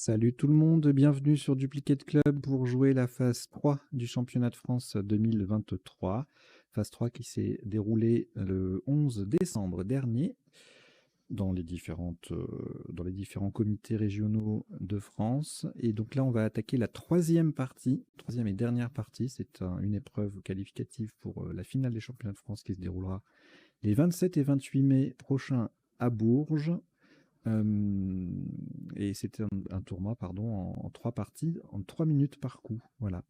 Salut tout le monde, bienvenue sur Duplicate Club pour jouer la phase 3 du championnat de France 2023. Phase 3 qui s'est déroulée le 11 décembre dernier dans les différents comités régionaux de France. Et donc là, on va attaquer la troisième et dernière partie. C'est une épreuve qualificative pour la finale des championnats de France qui se déroulera les 27 et 28 mai prochains à Bourges. Et c'était un tournoi en 3 parties, en 3 minutes par coup. Voilà.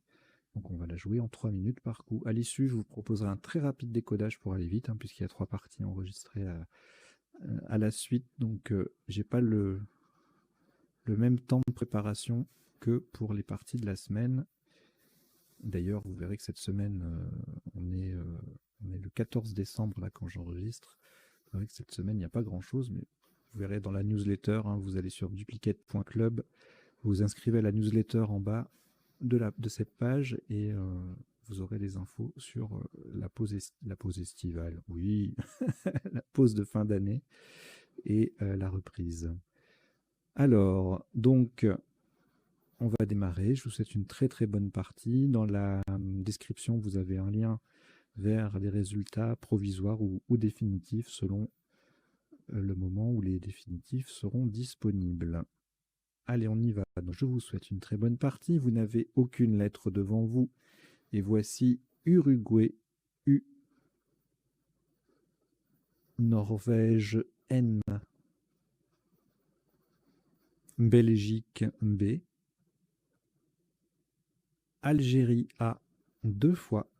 Donc on va la jouer en 3 minutes par coup. À l'issue, je vous proposerai un très rapide décodage pour aller vite, puisqu'il y a 3 parties enregistrées à la suite. Donc j'ai pas le même temps de préparation que pour les parties de la semaine. D'ailleurs, vous verrez que cette semaine, on est le 14 décembre là quand j'enregistre. Vous verrez que cette semaine, il n'y a pas grand-chose, mais vous verrez dans la newsletter, vous allez sur duplicate.club, vous vous inscrivez à la newsletter en bas de cette page et vous aurez les infos sur la pause estivale, oui, la pause de fin d'année et la reprise. Alors, donc, on va démarrer. Je vous souhaite une très très bonne partie. Dans la description, vous avez un lien vers les résultats provisoires ou définitifs selon le moment où les définitifs seront disponibles. Allez, on y va. Donc, je vous souhaite une très bonne partie. Vous n'avez aucune lettre devant vous. Et voici Uruguay, U, Norvège, N, Belgique, B, Algérie, A, 2 fois,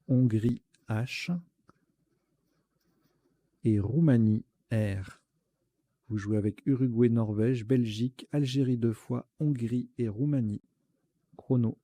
Hongrie, H, et Roumanie, R. Vous jouez avec Uruguay, Norvège, Belgique, Algérie 2 fois, Hongrie et Roumanie. Chrono.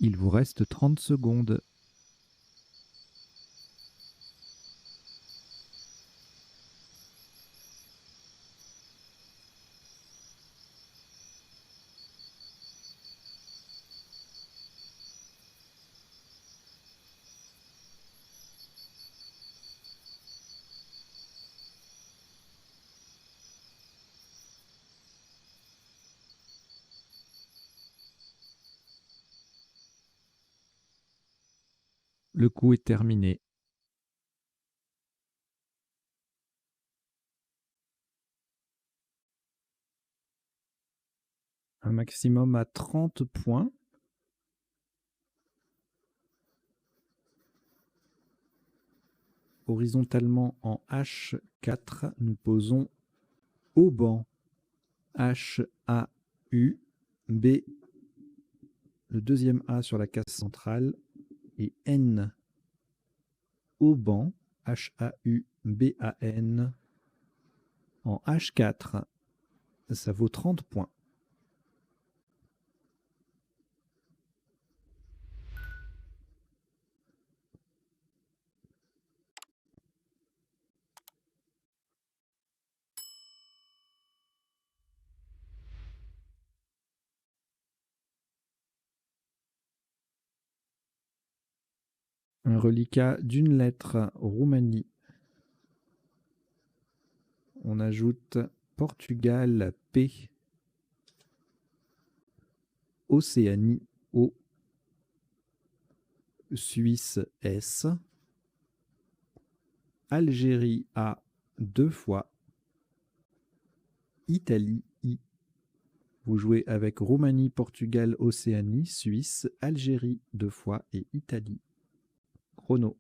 Il vous reste 30 secondes. Le coup est terminé. Un maximum à 30 points. Horizontalement en H4, nous posons Auban. H-A-U, B, le deuxième A sur la case centrale, et N. Auban, H-A-U-B-A-N, en H4. Ça vaut 30 points. Un reliquat d'une lettre, Roumanie. On ajoute Portugal, P. Océanie, O. Suisse, S. Algérie, A, 2 fois. Italie, I. Vous jouez avec Roumanie, Portugal, Océanie, Suisse, Algérie 2 fois et Italie. Chrono.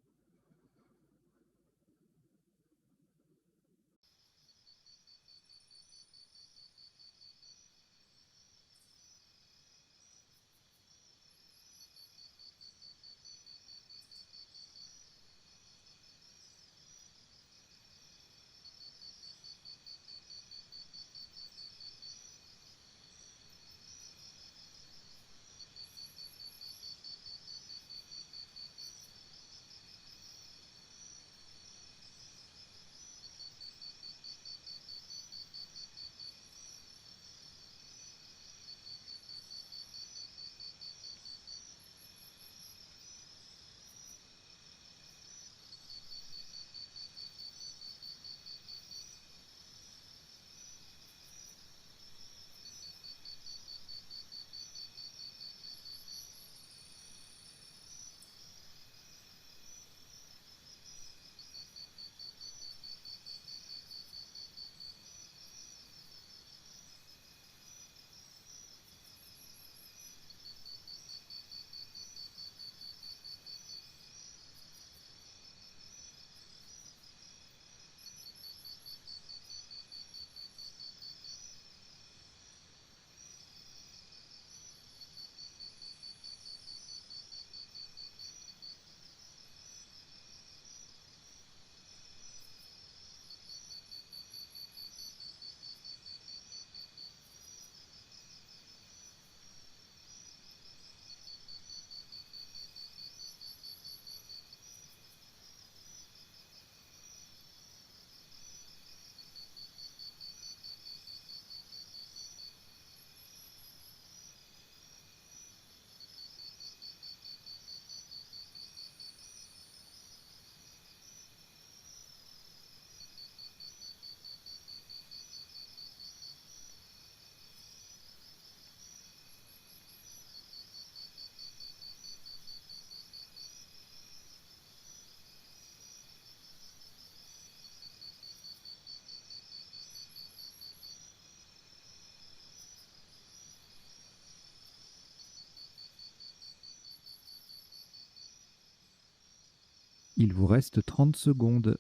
Il vous reste 30 secondes.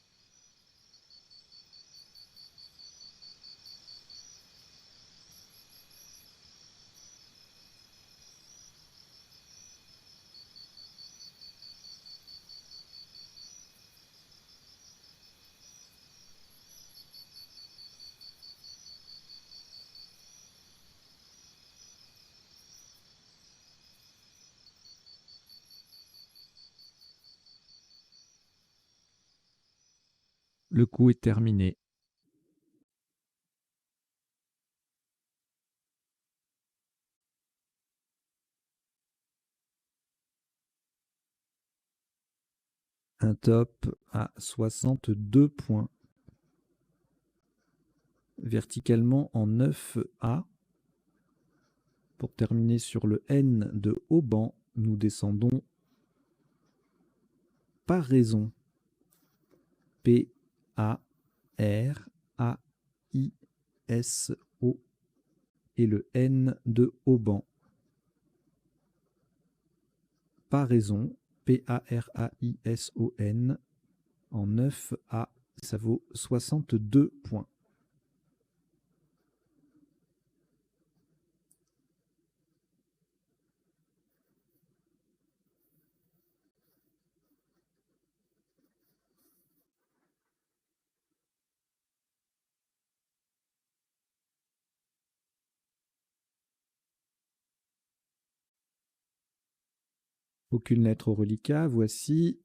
Le coup est terminé. Un top à 62 points. Verticalement en 9A. Pour terminer sur le N de Auban, nous descendons paraison. P-A-R-A-I-S-O et le N de Auban. Paraison, P-A-R-A-I-S-O-N, en 9A, ça vaut 62 points. Aucune lettre au reliquat. Voici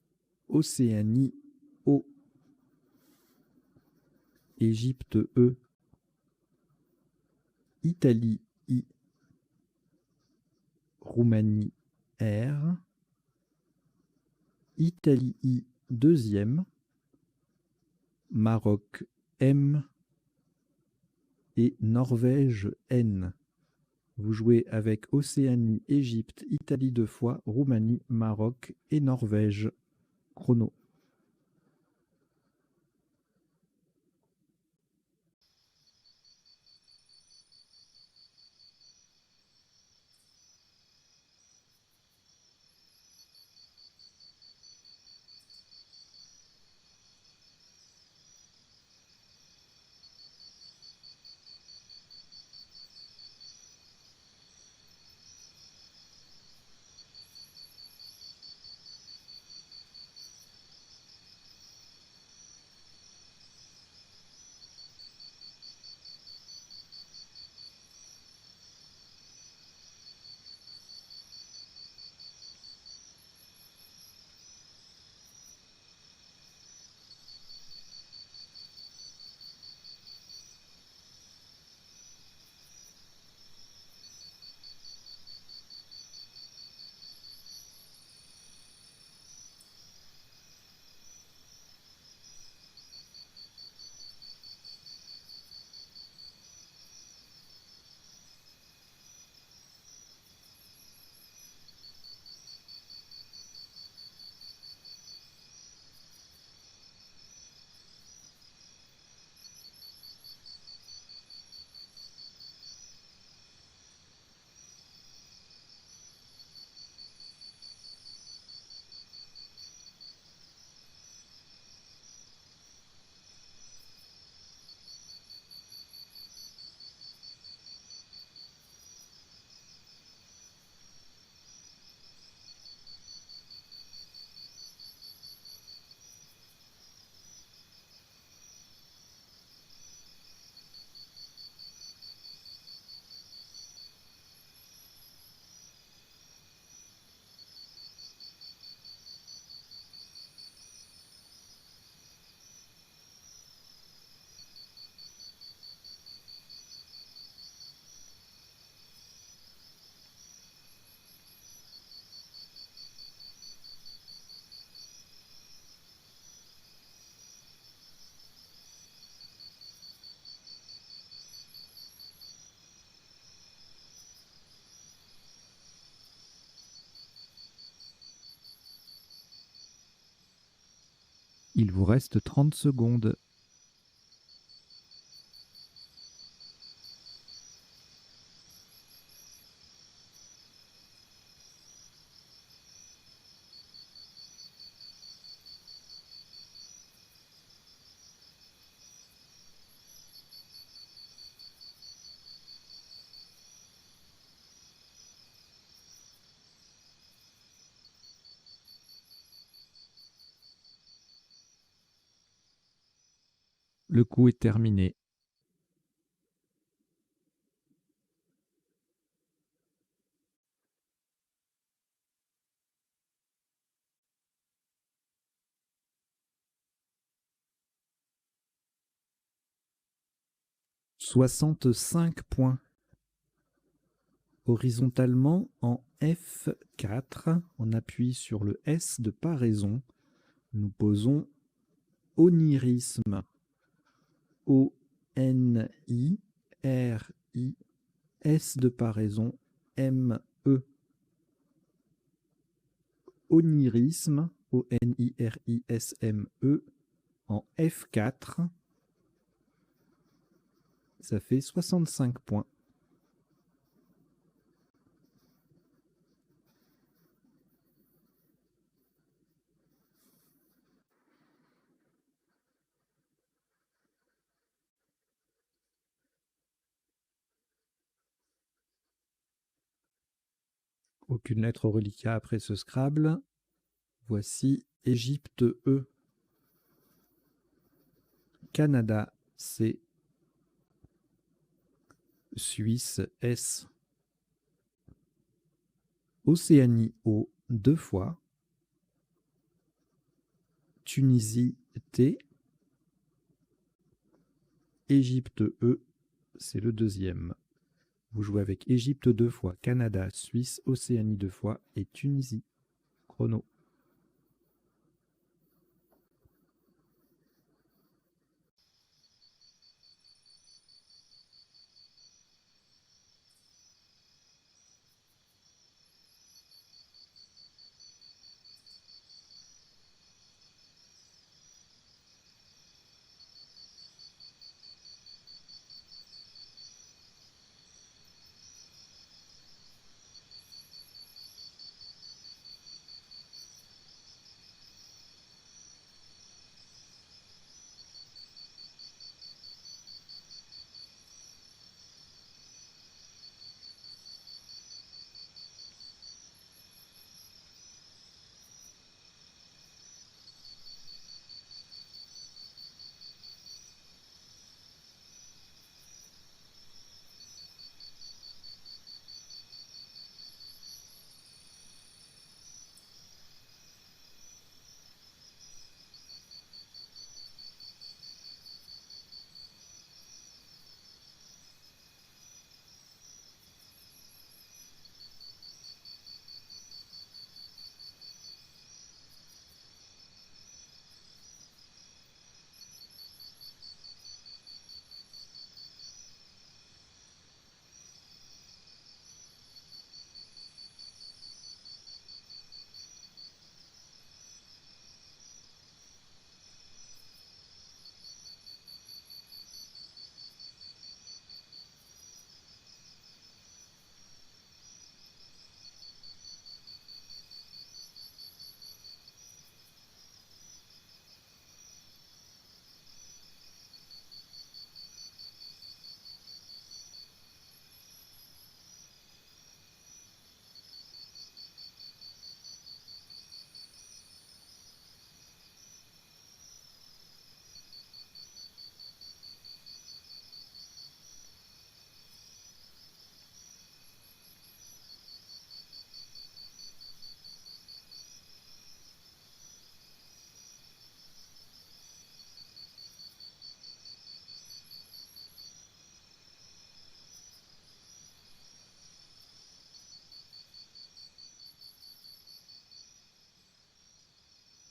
Océanie, O. Égypte, E. Italie, I. Roumanie, R. Italie, I, deuxième. Maroc, M. Et Norvège, N. Vous jouez avec Océanie, Égypte, Italie 2 fois, Roumanie, Maroc et Norvège. Chrono. Il vous reste 30 secondes. Le coup est terminé. « 65 points. Horizontalement, en F4, on appuie sur le S de paraison. Nous posons onirisme. O-N-I-R-I, S de paraison, M-E. Onirisme, O-N-I-R-I-S-M-E, en F4. Ça fait 65 points. Aucune lettre au reliquat après ce Scrabble. Voici Égypte E, Canada C, Suisse S, Océanie O 2 fois, Tunisie T, Égypte E, c'est le deuxième. Vous jouez avec Égypte 2 fois, Canada, Suisse, Océanie 2 fois et Tunisie. Chrono.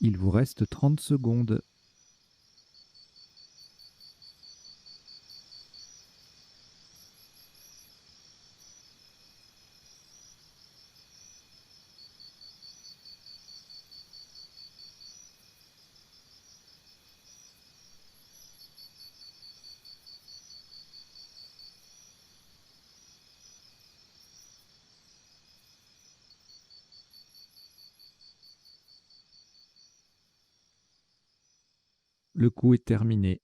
Il vous reste 30 secondes. Le coup est terminé.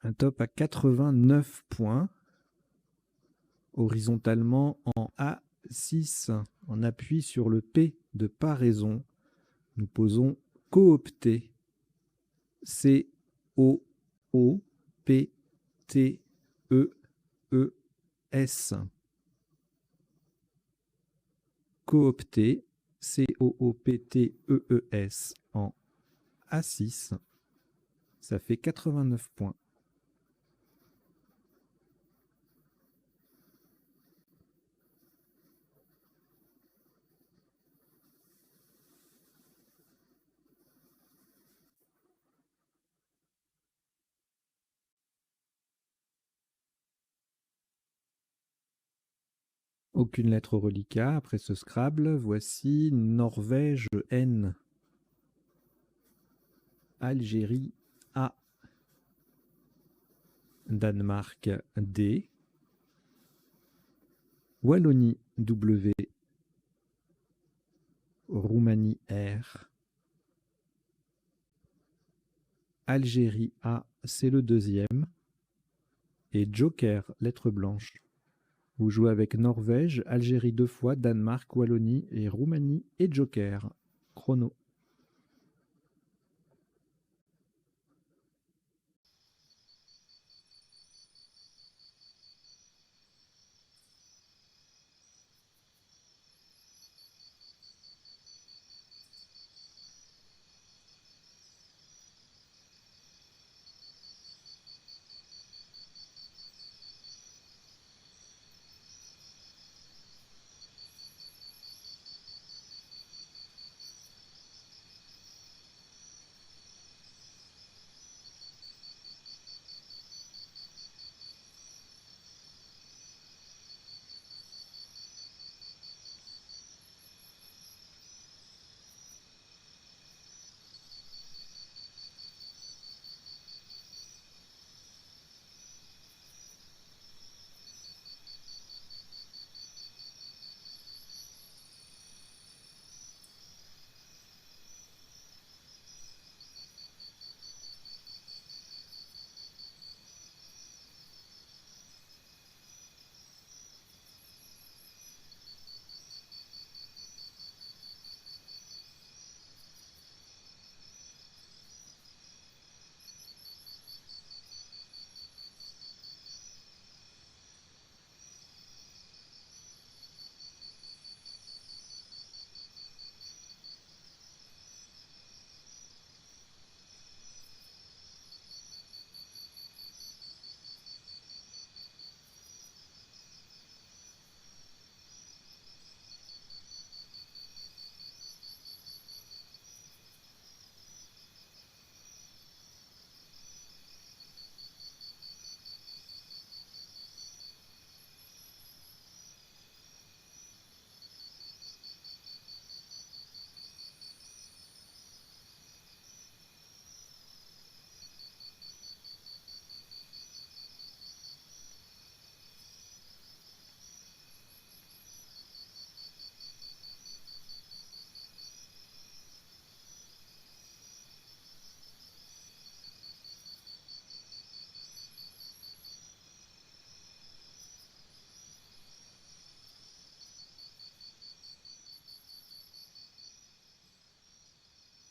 Un top à 89 points. Horizontalement en A6, en appui sur le P de paraison, nous posons coopter. C-O-O-P-T-E-E-S. Coopter. C-O-O-P-T-E-E-S en A6. Ça fait 89 points. Aucune lettre reliquat après ce Scrabble. Voici Norvège N. Algérie A. Danemark D. Wallonie W. Roumanie R. Algérie A, c'est le deuxième. Et Joker, lettre blanche. Vous jouez avec Norvège, Algérie 2 fois, Danemark, Wallonie et Roumanie et Joker. Chrono.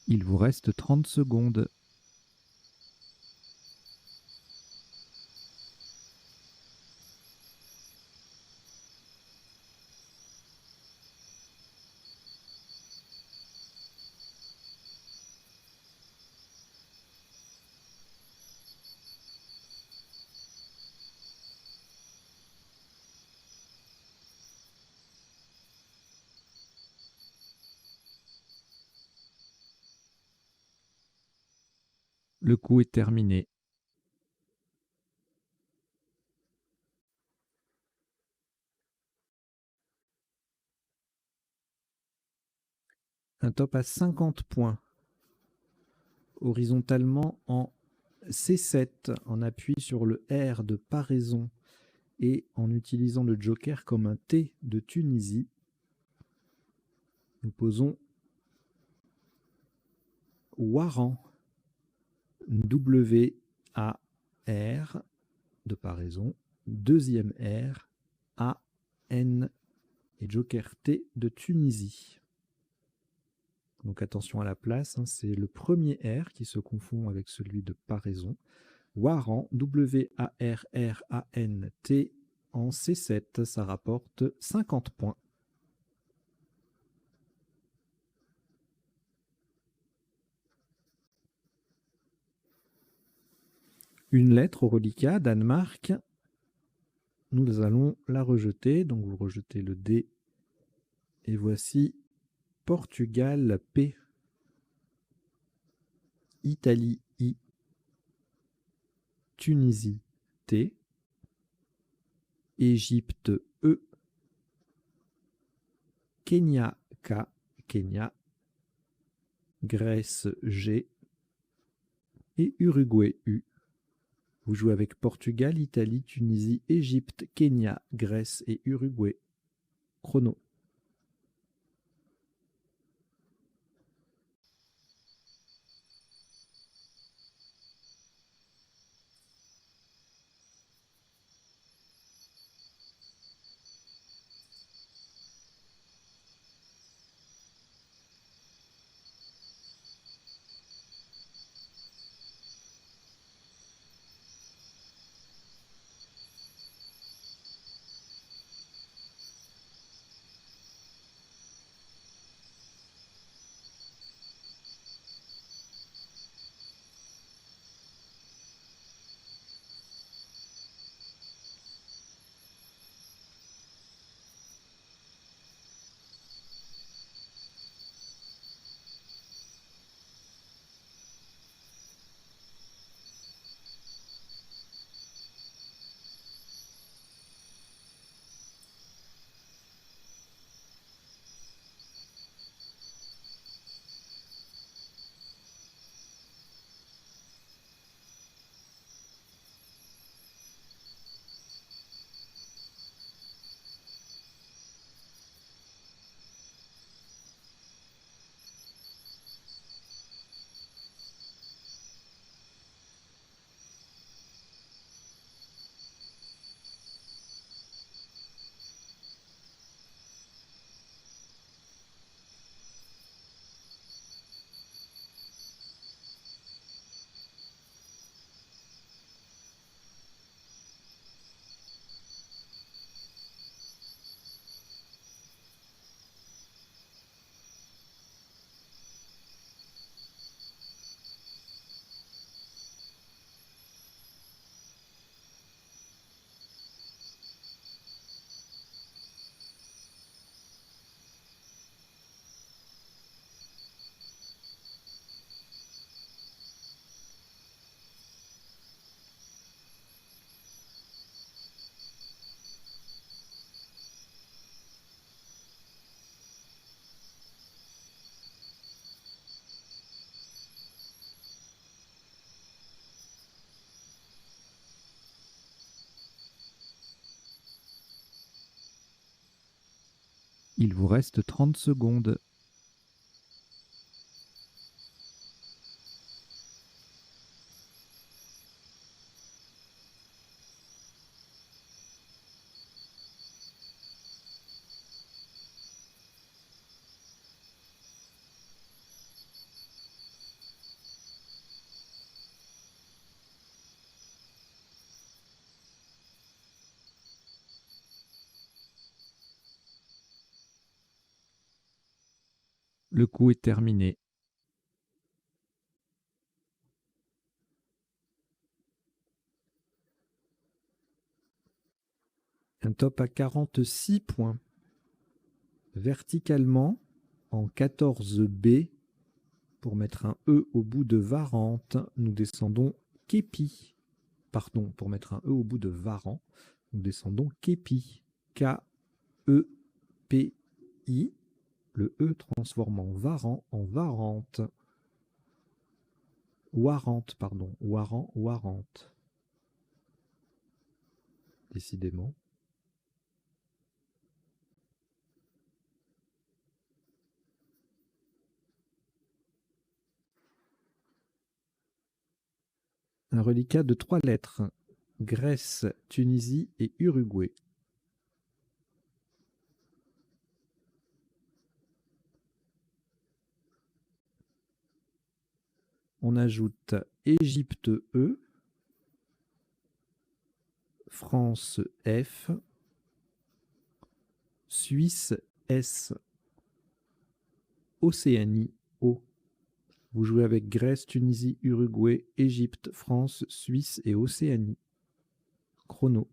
Il vous reste 30 secondes. Le coup est terminé. Un top à 50 points. Horizontalement en C7, en appui sur le R de paraison et en utilisant le joker comme un T de Tunisie, nous posons Waran, W-A-R de paraison, deuxième R, A-N et joker T de Tunisie. Donc attention à la place, hein, c'est le premier R qui se confond avec celui de paraison. Waran, W-A-R-R-A-N-T en C7, ça rapporte 50 points. Une lettre au reliquat, Danemark. Nous allons la rejeter, donc vous rejetez le D. Et voici Portugal P. Italie I. Tunisie T. Égypte E. Kenya K, Kenya, Grèce G et Uruguay U. Vous jouez avec Portugal, Italie, Tunisie, Égypte, Kenya, Grèce et Uruguay. Chrono. Il vous reste 30 secondes. Le coup est terminé. Un top à 46 points. Verticalement, en 14B, pour mettre un E au bout de Varante, nous descendons Képi. Pardon, pour mettre un E au bout de Varan, nous descendons Képi. K-E-P-I. Le E transformant Varan en Varante. Warante, pardon. Waran, Warante. Décidément. Un reliquat de 3 lettres. Grèce, Tunisie et Uruguay. On ajoute Égypte E, France F, Suisse S, Océanie O. Vous jouez avec Grèce, Tunisie, Uruguay, Égypte, France, Suisse et Océanie. Chrono.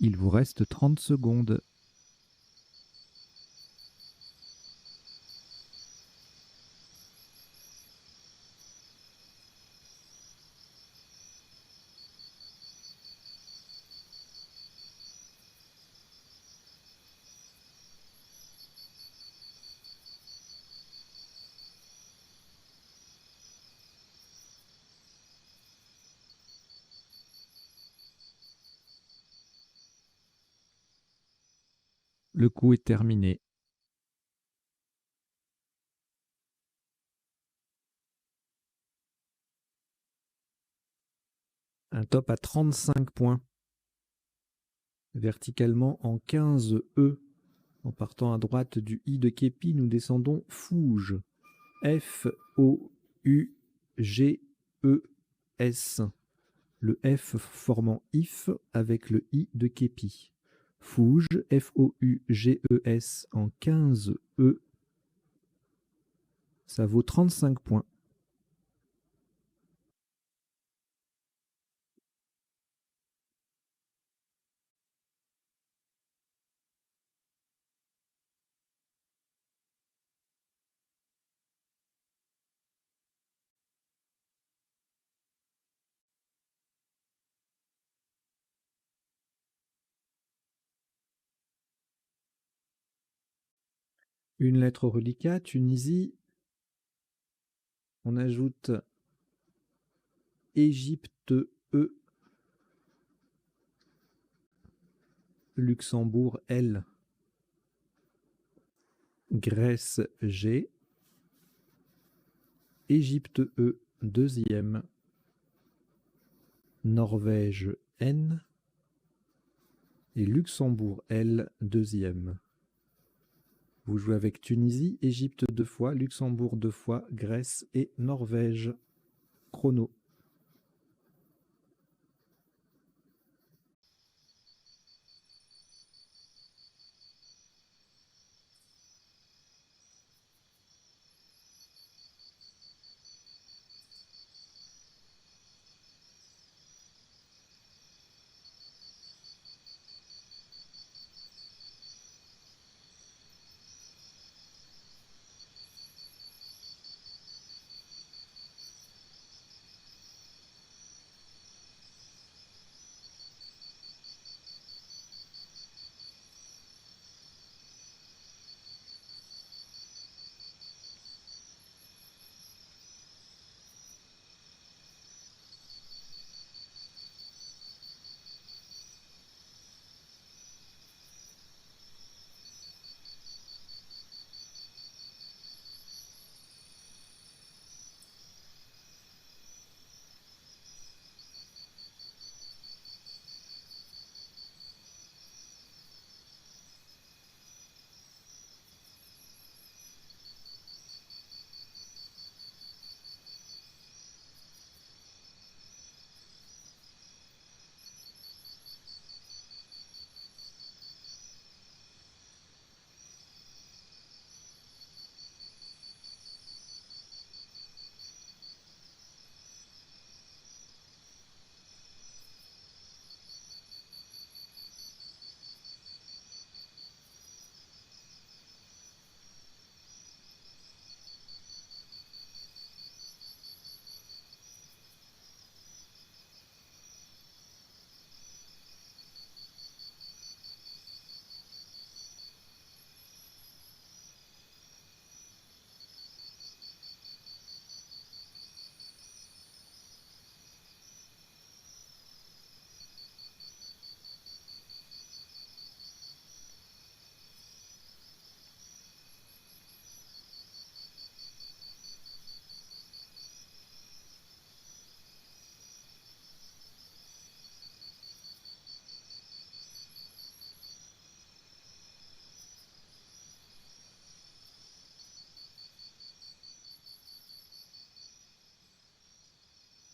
Il vous reste 30 secondes. Le coup est terminé. Un top à 35 points. Verticalement en 15 E. En partant à droite du I de Képi, nous descendons Fouge. F-O-U-G-E-S. Le F formant IF avec le I de Képi. Fouge, F-O-U-G-E-S en 15 E. Ça vaut 35 points. Une lettre au reliquat, Tunisie. On ajoute Égypte E. Luxembourg L. Grèce G. Égypte E, deuxième. Norvège N. Et Luxembourg L, deuxième. Vous jouez avec Tunisie, Égypte 2 fois, Luxembourg 2 fois, Grèce et Norvège. Chrono.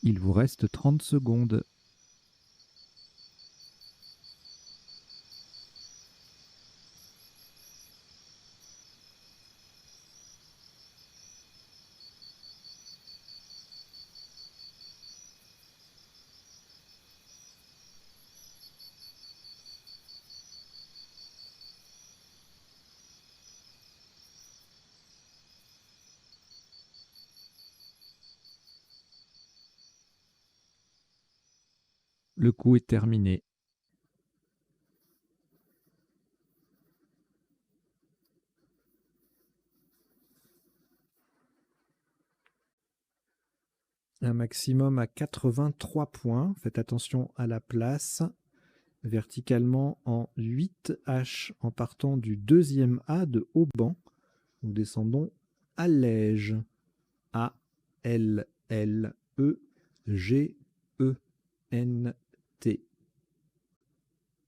Il vous reste 30 secondes. Le coup est terminé. Un maximum à 83 points. Faites attention à la place. Verticalement en 8 H en partant du deuxième A de Auban. Nous descendons Allège. A, L, L, E, G, E, N, T.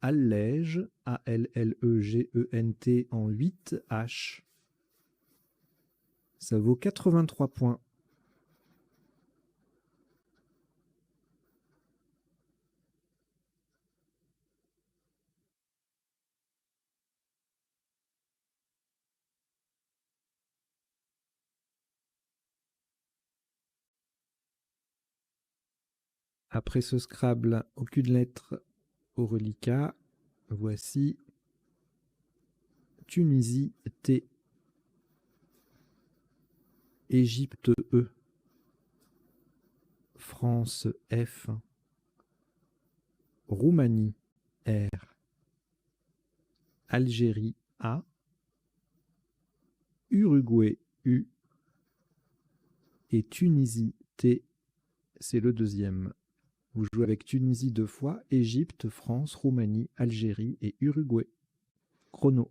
Allège, A, L, L, E, G, E, N, T en 8 H. Ça vaut 83 points. Après ce Scrabble, aucune lettre au reliquat. Voici Tunisie T, Égypte E, France F, Roumanie R, Algérie A, Uruguay U et Tunisie T, c'est le deuxième. Vous jouez avec Tunisie 2 fois, Égypte, France, Roumanie, Algérie et Uruguay. Chrono.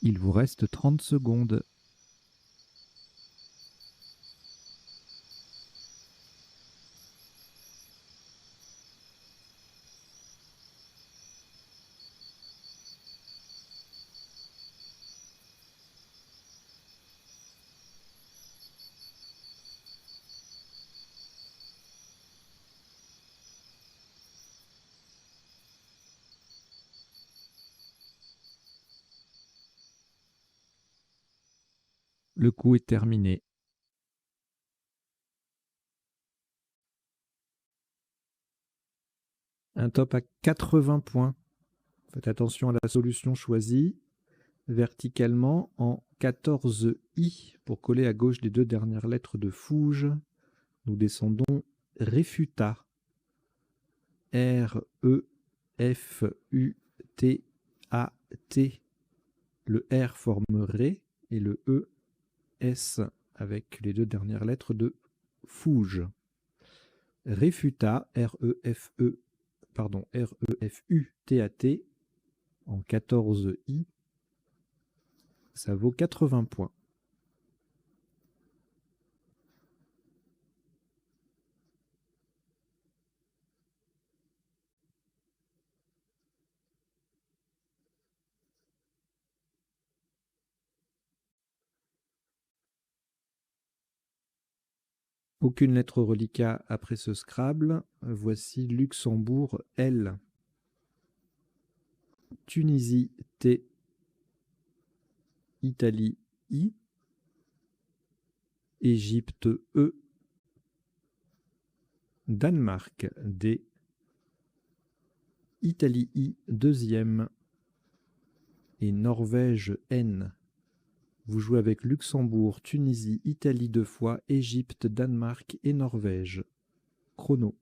Il vous reste 30 secondes. Le coup est terminé. Un top à 80 points. Faites attention à la solution choisie. Verticalement en 14 I pour coller à gauche des 2 dernières lettres de Fouge. Nous descendons Réfuta. R-E-F-U-T-A-T. Le R forme Ré et le E, S avec les deux dernières lettres de Fouge. Refuta, R-E-F-U-T-A-T, en 14 I, ça vaut 80 points. Aucune lettre reliquat après ce Scrabble. Voici Luxembourg, L. Tunisie, T. Italie, I. Égypte, E. Danemark, D. Italie, I, deuxième. Et Norvège, N. Vous jouez avec Luxembourg, Tunisie, Italie 2 fois, Égypte, Danemark et Norvège. Chrono.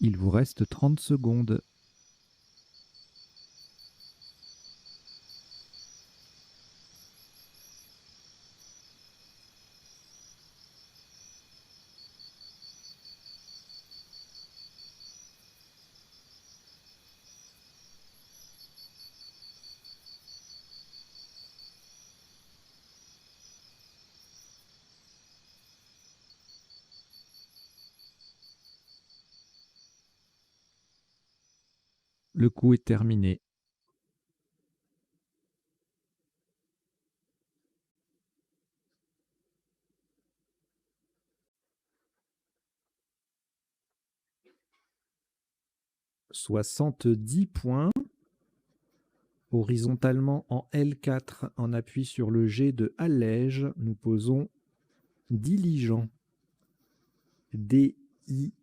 Il vous reste 30 secondes. Le coup est terminé. « 70 points. Horizontalement en L4, en appui sur le G de allège, nous posons diligent. D-I-L-I,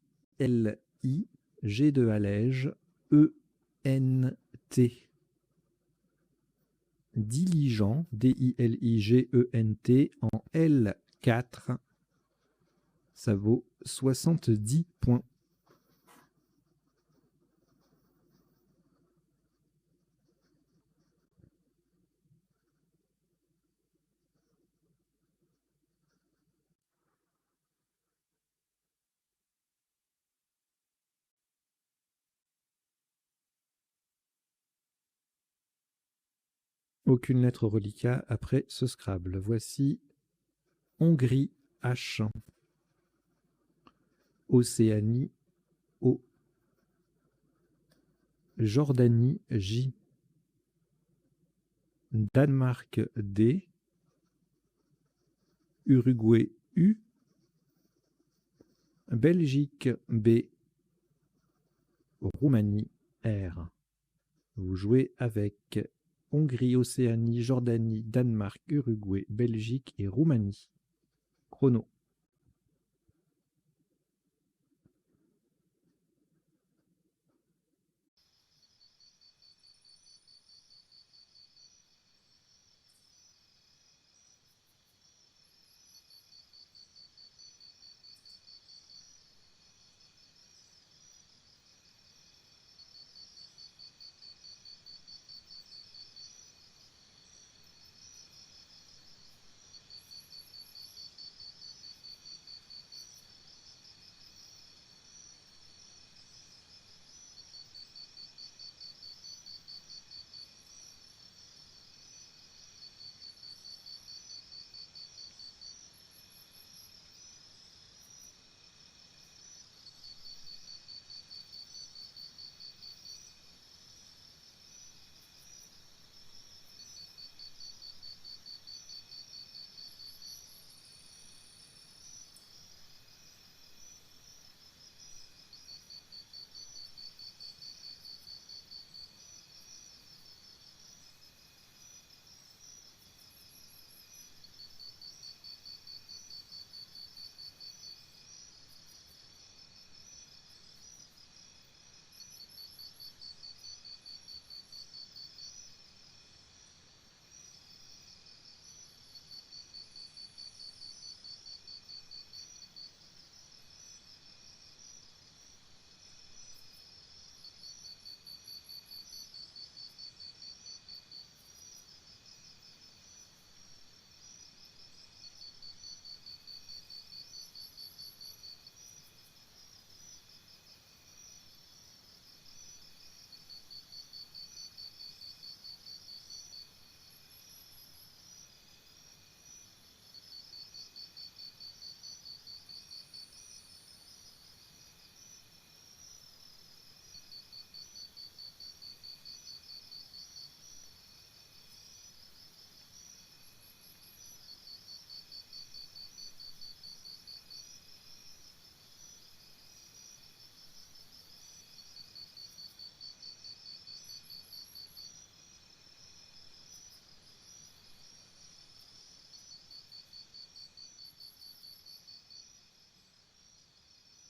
G de allège, E-N-T. Diligent, D-I-L-I-G-E-N-T, en L4, ça vaut 70 points. Aucune lettre reliquat après ce Scrabble. Voici Hongrie, H. Océanie, O. Jordanie, J. Danemark, D. Uruguay, U. Belgique, B. Roumanie, R. Vous jouez avec Hongrie, Océanie, Jordanie, Danemark, Uruguay, Belgique et Roumanie. Chrono.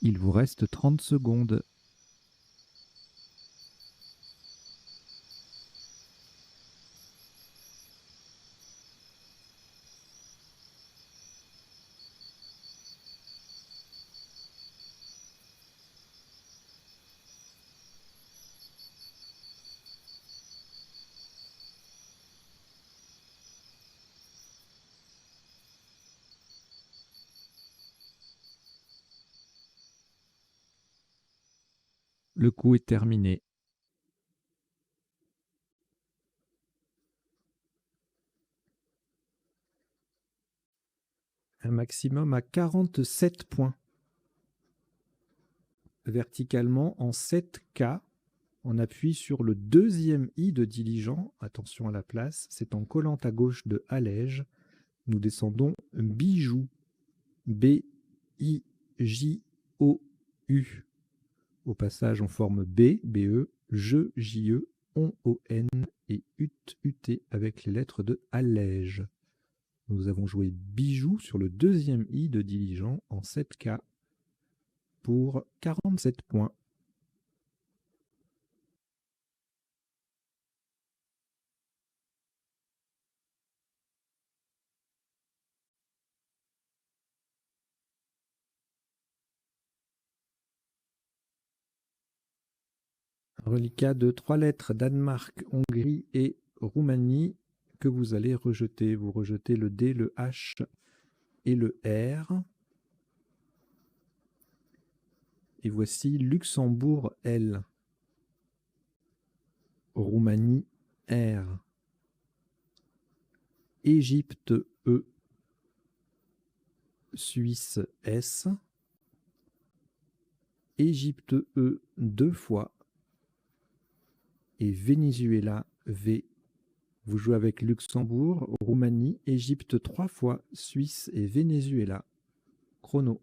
Il vous reste 30 secondes. Le coup est terminé. Un maximum à 47 points. Verticalement en 7K. On appuie sur le deuxième I de diligent. Attention à la place. C'est en collant à gauche de allège. Nous descendons bijou. B-I-J-O-U. Au passage, on forme B, B-E, je, J-E, on, O-N et ut, U-T avec les lettres de allège. Nous avons joué bijou sur le deuxième I de diligent en 7K pour 47 points. Un reliquat de 3 lettres, Danemark, Hongrie et Roumanie, que vous allez rejeter. Vous rejetez le D, le H et le R. Et voici Luxembourg, L. Roumanie, R. Égypte E, Suisse S, Égypte E 2 fois et Venezuela V. Vous jouez avec Luxembourg, Roumanie, Égypte 3 fois, Suisse et Venezuela. Chrono.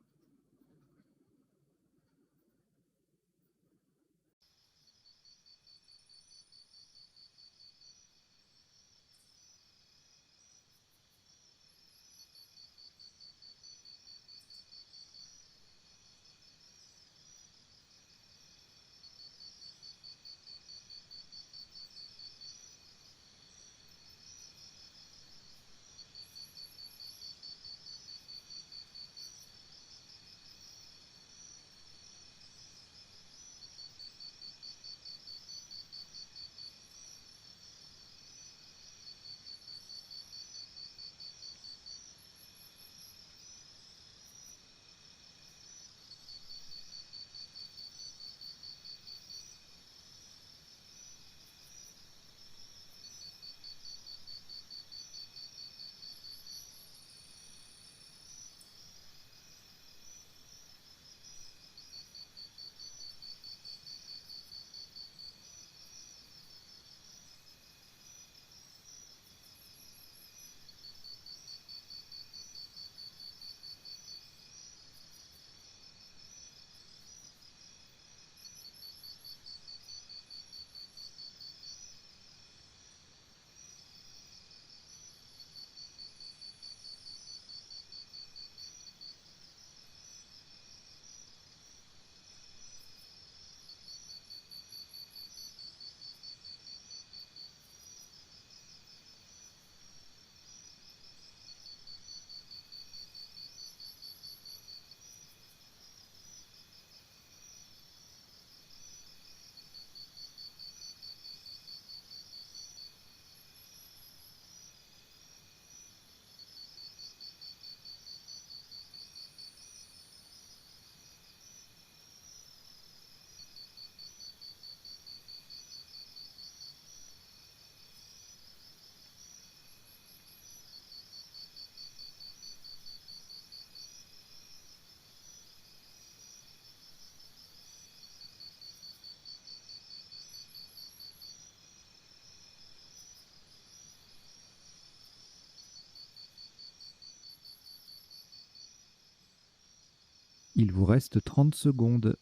Il vous reste 30 secondes.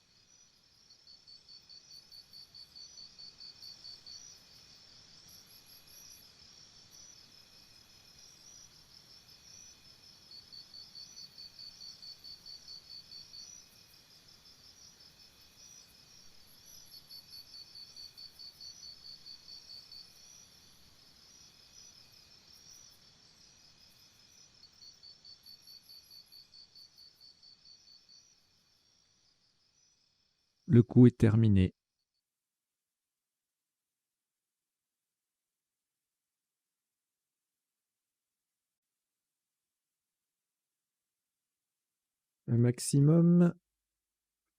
Le coup est terminé. Un maximum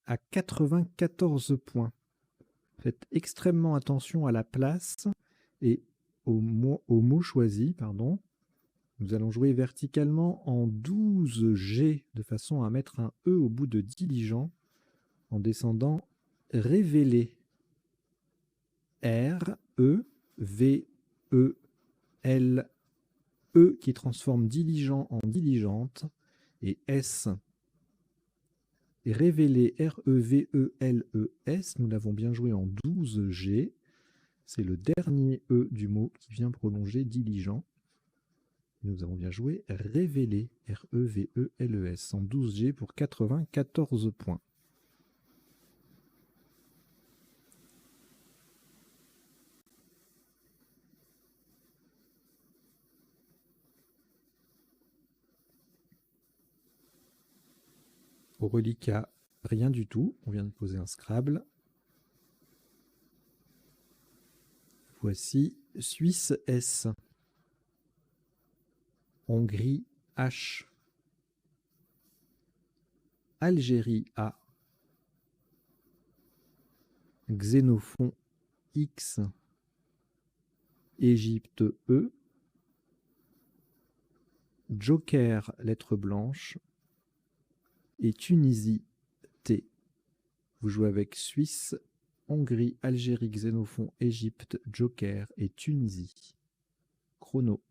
à 94 points. Faites extrêmement attention à la place et au mot choisi. Pardon. Nous allons jouer verticalement en 12 G de façon à mettre un E au bout de diligent en descendant révéler. R, E, V, E, L, E qui transforme diligent en diligente et S. Et révéler R-E-V-E-L-E-S, nous l'avons bien joué en 12 G. C'est le dernier E du mot qui vient prolonger diligent. Nous avons bien joué révéler R-E-V-E-L-E-S en 12 G pour 94 points. Au reliquat, rien du tout. On vient de poser un Scrabble. Voici Suisse S. Hongrie H. Algérie A. Xénophon X. Égypte E. Joker, lettre blanche, et Tunisie, T. Vous jouez avec Suisse, Hongrie, Algérie, Xénophon, Égypte, Joker et Tunisie. Chrono.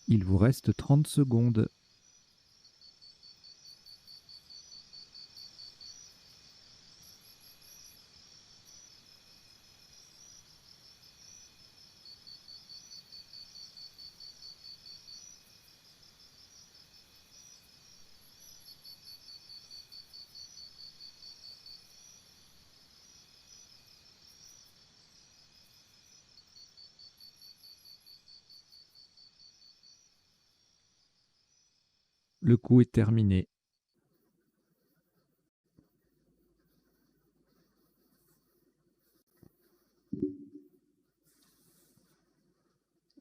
Il vous reste 30 secondes. Le coup est terminé.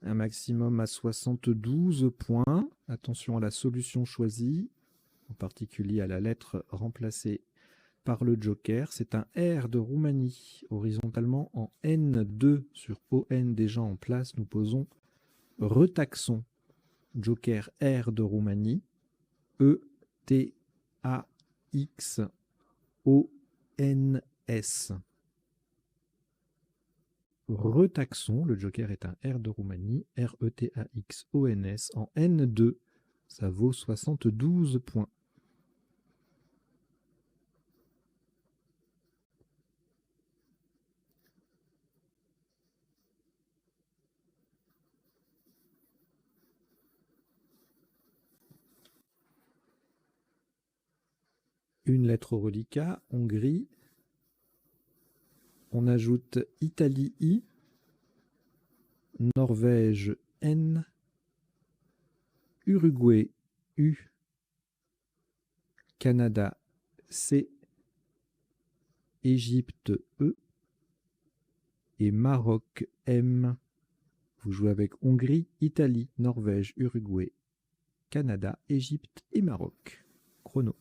Un maximum à 72 points. Attention à la solution choisie, en particulier à la lettre remplacée par le joker. C'est un R de Roumanie, horizontalement en N2 sur ON déjà en place. Nous posons retaxon. Joker R de Roumanie, E-T-A-X-O-N-S. Retaxon, le joker est un R de Roumanie, R-E-T-A-X-O-N-S en N2. Ça vaut 72 points. Une lettre au reliquat, Hongrie. On ajoute Italie I, Norvège N, Uruguay U, Canada C, Égypte E et Maroc M. Vous jouez avec Hongrie, Italie, Norvège, Uruguay, Canada, Égypte et Maroc. Chrono.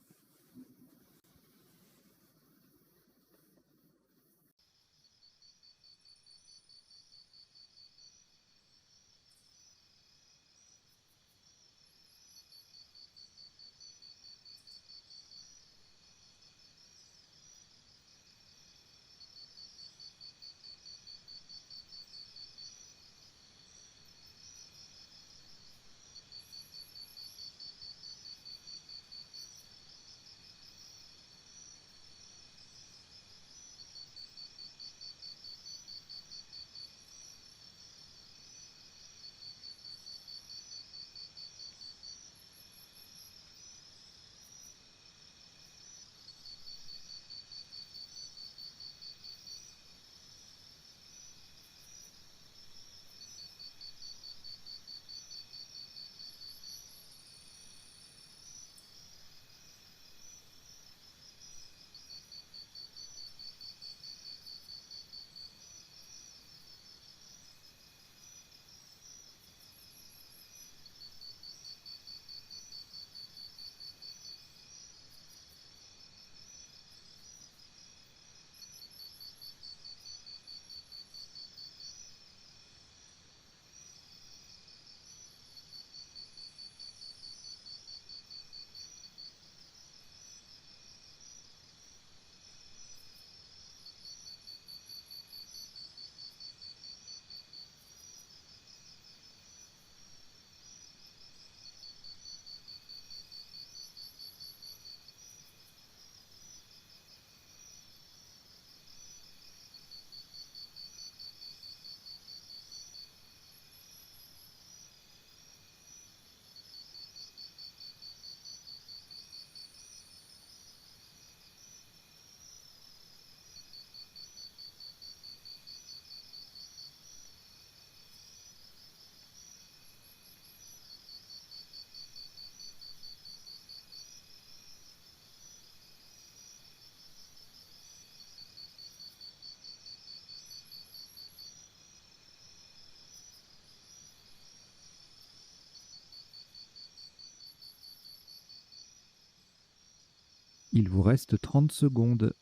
Il vous reste 30 secondes.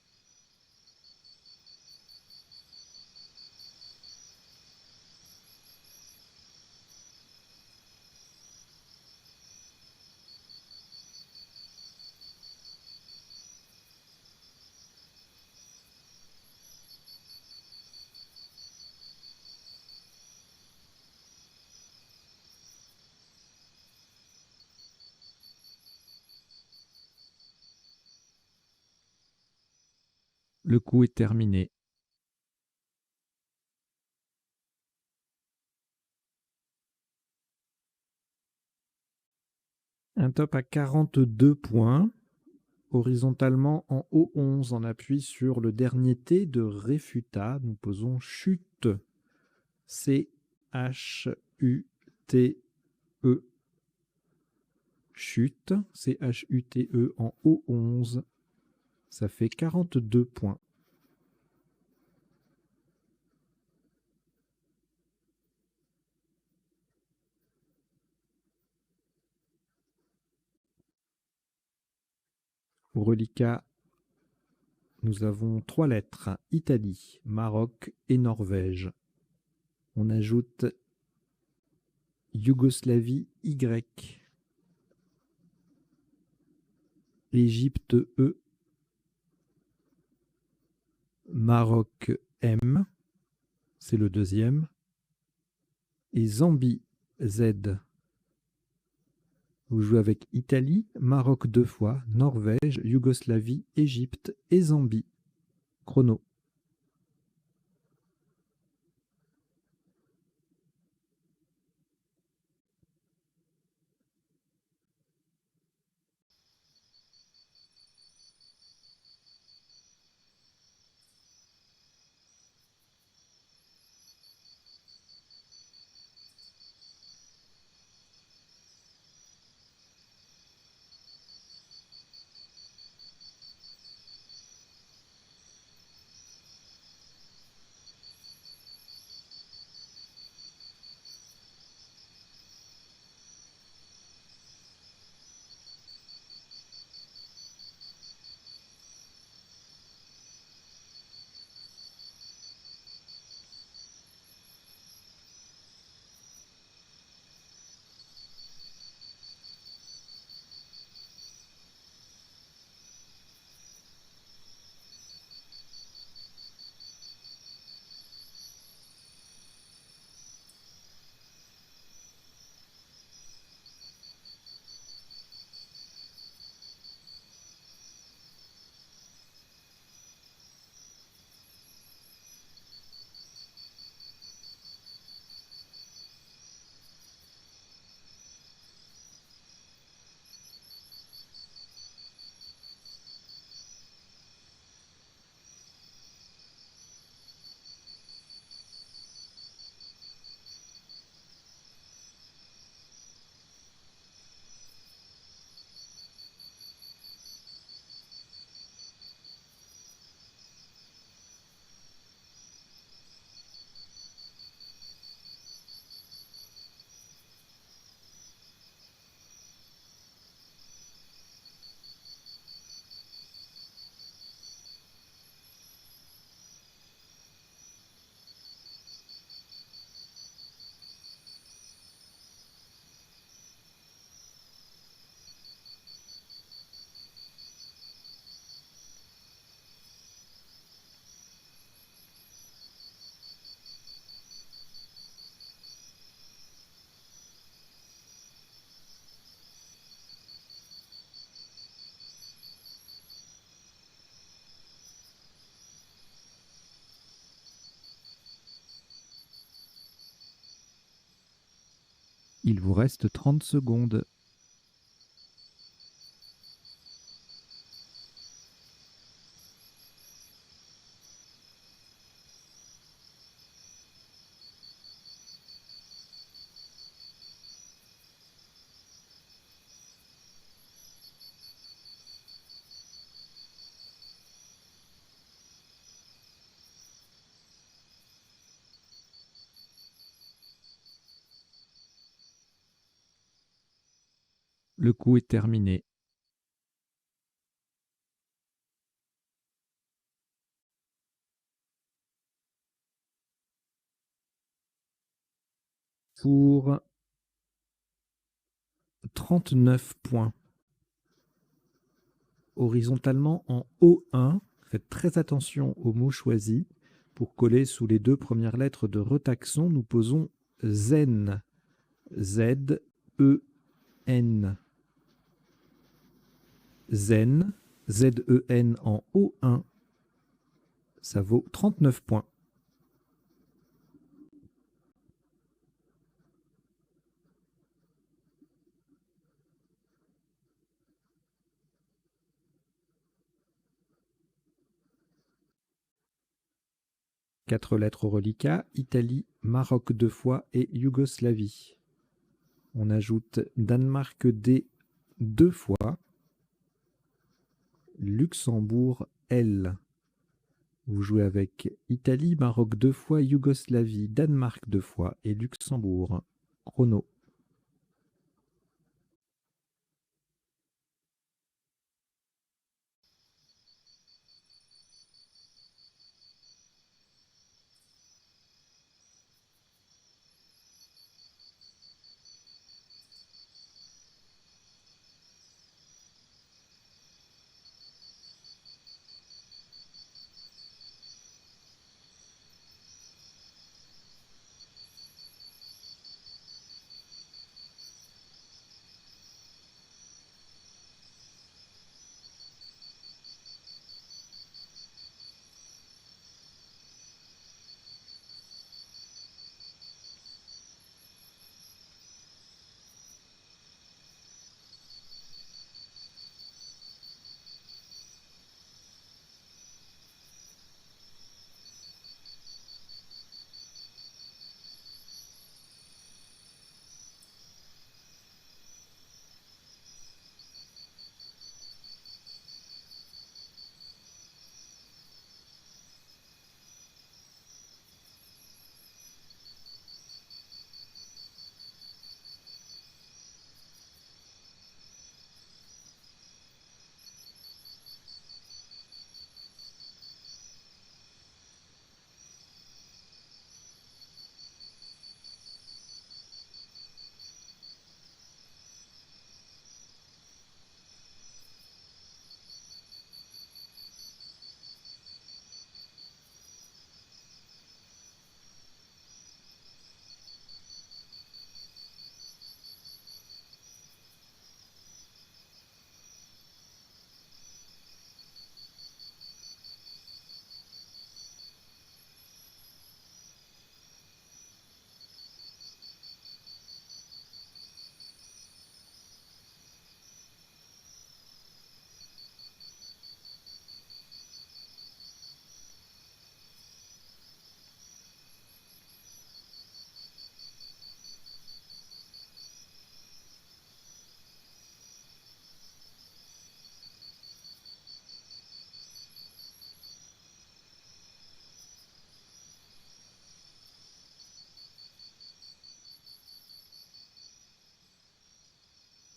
Le coup est terminé. Un top à 42 points. Horizontalement en O11, on appuie sur le dernier T de Refuta. Nous posons chute. C-H-U-T-E. Chute. C-H-U-T-E en O11. Ça fait 42 points. Au reliquat, nous avons 3 lettres. Italie, Maroc et Norvège. On ajoute Yougoslavie Y. Égypte E. Maroc M. C'est le deuxième. Et Zambie Z. Vous jouez avec Italie, Maroc 2 fois, Norvège, Yougoslavie, Égypte et Zambie. Chrono. Il vous reste 30 secondes. Le coup est terminé. pour 39 points. Horizontalement en O1, faites très attention aux mots choisis. Pour coller sous les deux premières lettres de retaxon, nous posons zen. Z-E-N. Zen. Z-E-N en O1. Ça vaut 39 points. Quatre lettres au reliquat, Italie, Maroc 2 fois et Yougoslavie. On ajoute Danemark D 2 fois, Luxembourg L. Vous jouez avec Italie, Maroc 2 fois, Yougoslavie, Danemark 2 fois et Luxembourg. Chrono.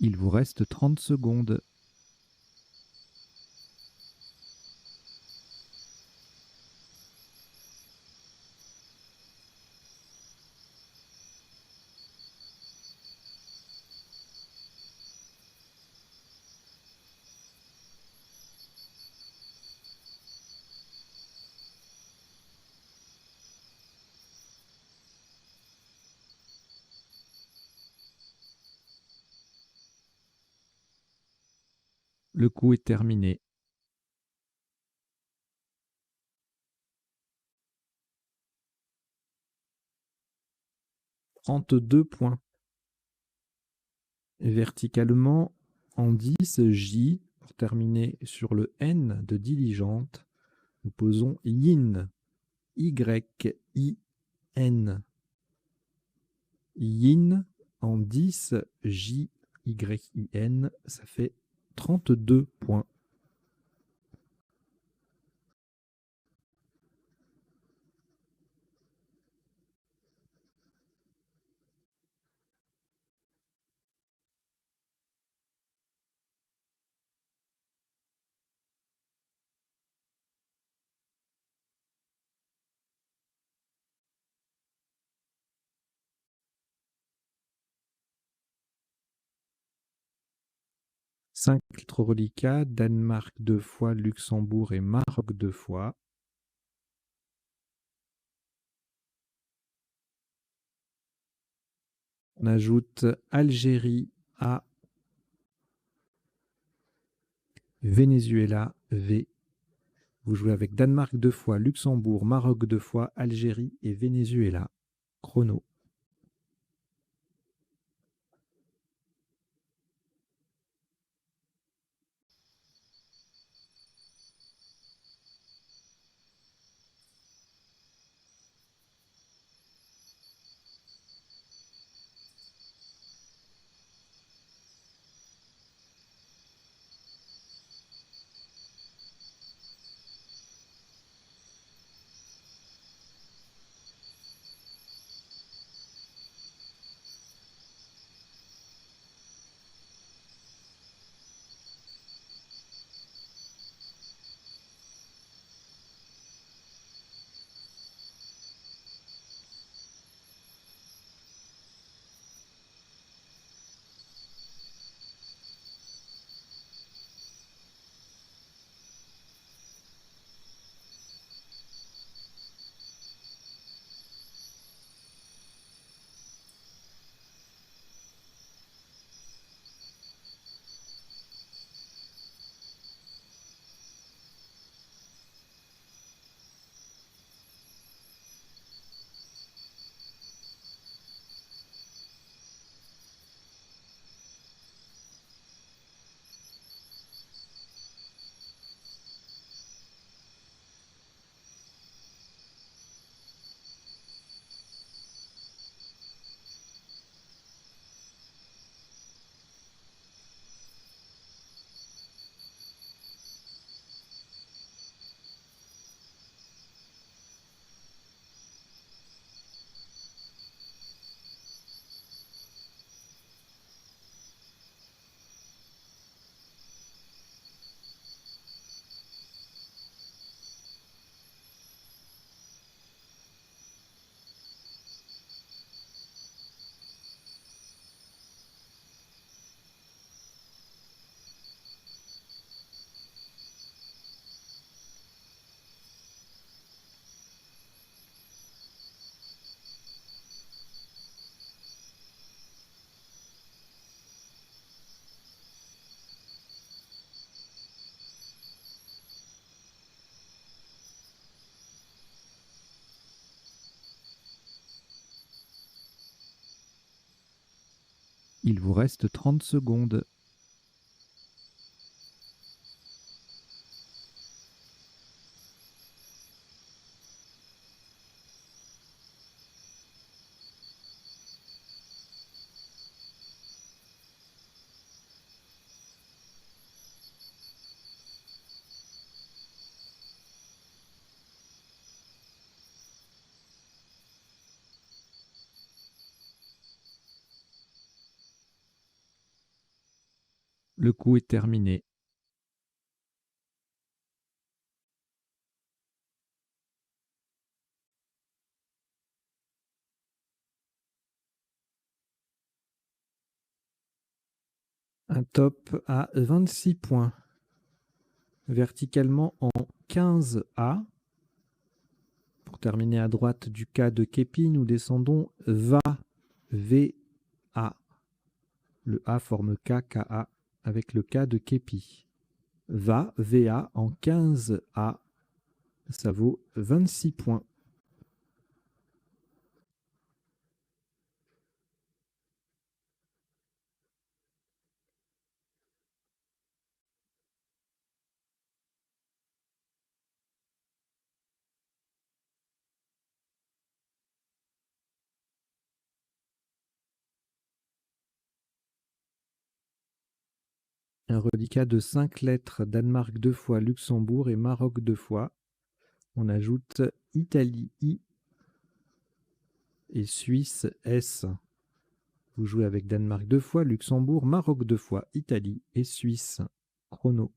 Il vous reste 30 secondes. Le coup est terminé. « 32 points. Verticalement, en 10, J, pour terminer sur le N de diligente, nous posons yin. Y-I-N. Yin, en 10, J-Y-I-N, ça fait 32 points. 5 lettres reliquats, Danemark 2 fois, Luxembourg et Maroc 2 fois. On ajoute Algérie A, Venezuela V. Vous jouez avec Danemark 2 fois, Luxembourg, Maroc 2 fois, Algérie et Venezuela. Chrono. Il vous reste 30 secondes. Le coup est terminé. Un top à 26 points. Verticalement en 15A. Pour terminer à droite du K de Kepi, nous descendons VA, V-A. Le A forme K, K-A, avec le K de Kepi. VA, V-A en 15A. Ça vaut 26 points. Un reliquat de 5 lettres, Danemark 2 fois, Luxembourg et Maroc 2 fois. On ajoute Italie I et Suisse S. Vous jouez avec Danemark 2 fois, Luxembourg, Maroc 2 fois, Italie et Suisse. Chrono.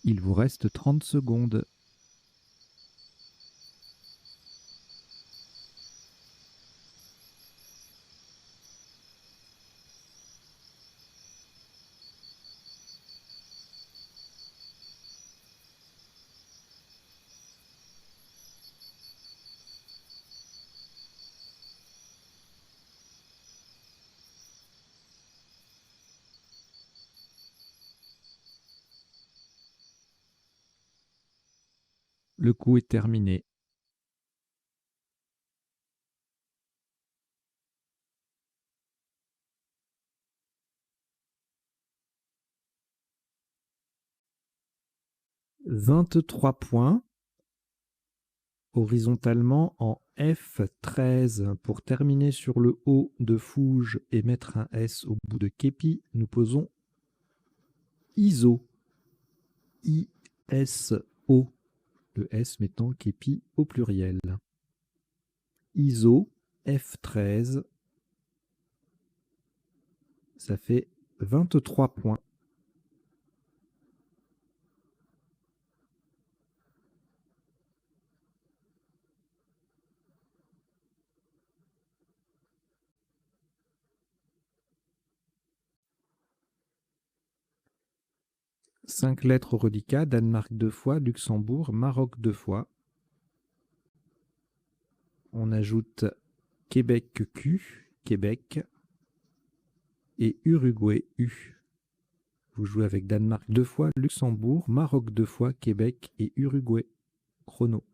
Il vous reste 30 secondes. Le coup est terminé. « 23 points. Horizontalement en F13. Pour terminer sur le O de Fouge et mettre un S au bout de Képi, nous posons ISO. I-S-O. Le S mettant Képi au pluriel. ISO F13. Ça fait 23 points. Cinq lettres au reliquat, Danemark 2 fois, Luxembourg, Maroc 2 fois. On ajoute Québec Q, Québec, et Uruguay U. Vous jouez avec Danemark 2 fois, Luxembourg, Maroc 2 fois, Québec et Uruguay. Chrono.